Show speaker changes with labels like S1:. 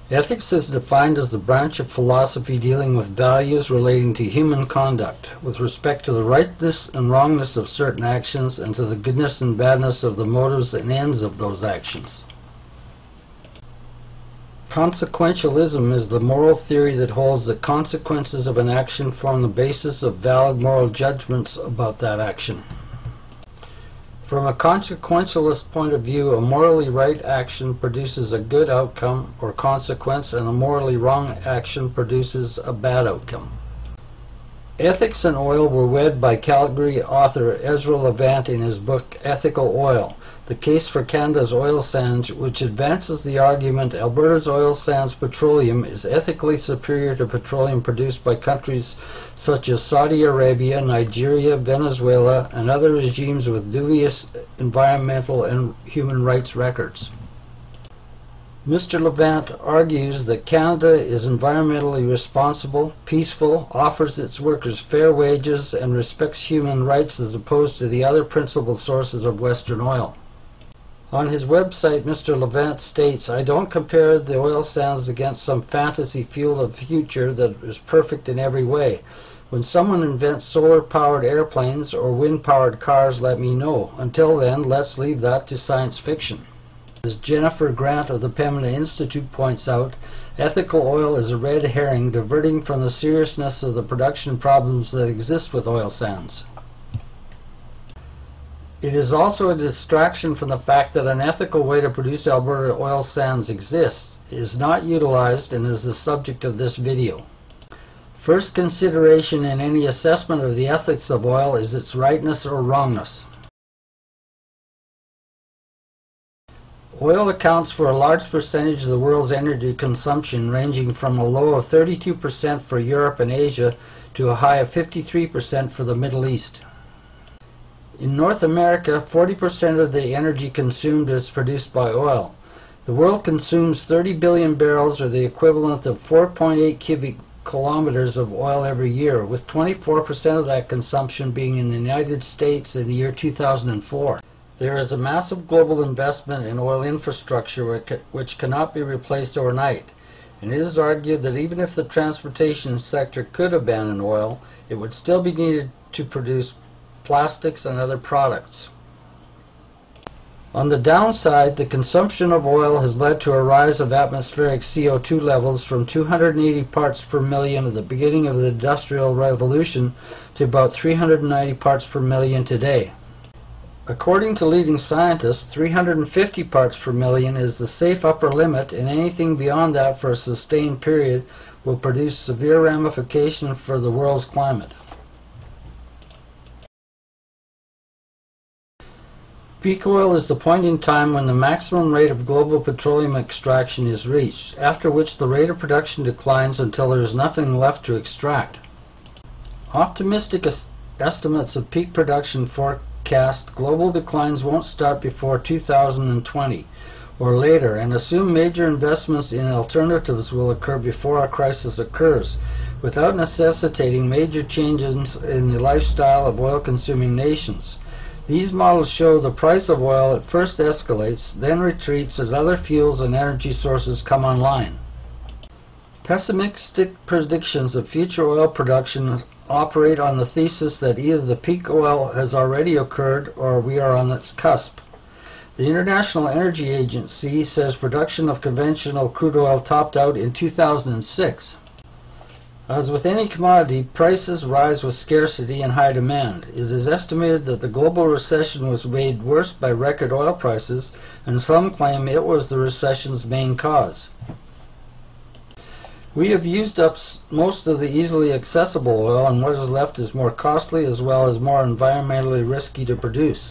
S1: Ethics is defined as the branch of philosophy dealing with values relating to human conduct, with respect to the rightness and wrongness of certain actions and to the goodness and badness of the motives and ends of those actions. Consequentialism is the moral theory that holds that consequences of an action form the basis of valid moral judgments about that action. From a consequentialist point of view, a morally right action produces a good outcome or consequence, and a morally wrong action produces a bad outcome. Ethics and oil were wed by Calgary author Ezra Levant in his book Ethical Oil, The Case for Canada's Oil Sands, which advances the argument Alberta's oil sands petroleum is ethically superior to petroleum produced by countries such as Saudi Arabia, Nigeria, Venezuela, and other regimes with dubious environmental and human rights records. Mr. Levant argues that Canada is environmentally responsible, peaceful, offers its workers fair wages, and respects human rights as opposed to the other principal sources of Western oil. On his website, Mr. Levant states, "I don't compare the oil sands against some fantasy fuel of the future that is perfect in every way. When someone invents solar-powered airplanes or wind-powered cars, let me know. Until then, let's leave that to science fiction." As Jennifer Grant of the Pembina Institute points out, ethical oil is a red herring diverting from the seriousness of the production problems that exist with oil sands. It is also a distraction from the fact that an ethical way to produce Alberta oil sands exists, is not utilized, and is the subject of this video. First consideration in any assessment of the ethics of oil is its rightness or wrongness. Oil accounts for a large percentage of the world's energy consumption, ranging from a low of 32% for Europe and Asia to a high of 53% for the Middle East. In North America, 40% of the energy consumed is produced by oil. The world consumes 30 billion barrels, or the equivalent of 4.8 cubic kilometers of oil every year, with 24% of that consumption being in the United States in the year 2004. There is a massive global investment in oil infrastructure which cannot be replaced overnight, and it is argued that even if the transportation sector could abandon oil, it would still be needed to produce plastics and other products. On the downside, the consumption of oil has led to a rise of atmospheric CO2 levels from 280 parts per million at the beginning of the Industrial Revolution to about 390 parts per million today. According to leading scientists, 350 parts per million is the safe upper limit, and anything beyond that for a sustained period will produce severe ramifications for the world's climate. Peak oil is the point in time when the maximum rate of global petroleum extraction is reached, after which the rate of production declines until there is nothing left to extract. Optimistic estimates of peak production forecast global declines won't start before 2020 or later, and assume major investments in alternatives will occur before a crisis occurs, without necessitating major changes in the lifestyle of oil-consuming nations. These models show the price of oil at first escalates, then retreats as other fuels and energy sources come online. Pessimistic predictions of future oil production operate on the thesis that either the peak oil has already occurred or we are on its cusp. The International Energy Agency says production of conventional crude oil topped out in 2006. As with any commodity, prices rise with scarcity and high demand. It is estimated that the global recession was made worse by record oil prices, and some claim it was the recession's main cause. We have used up most of the easily accessible oil, and what is left is more costly as well as more environmentally risky to produce.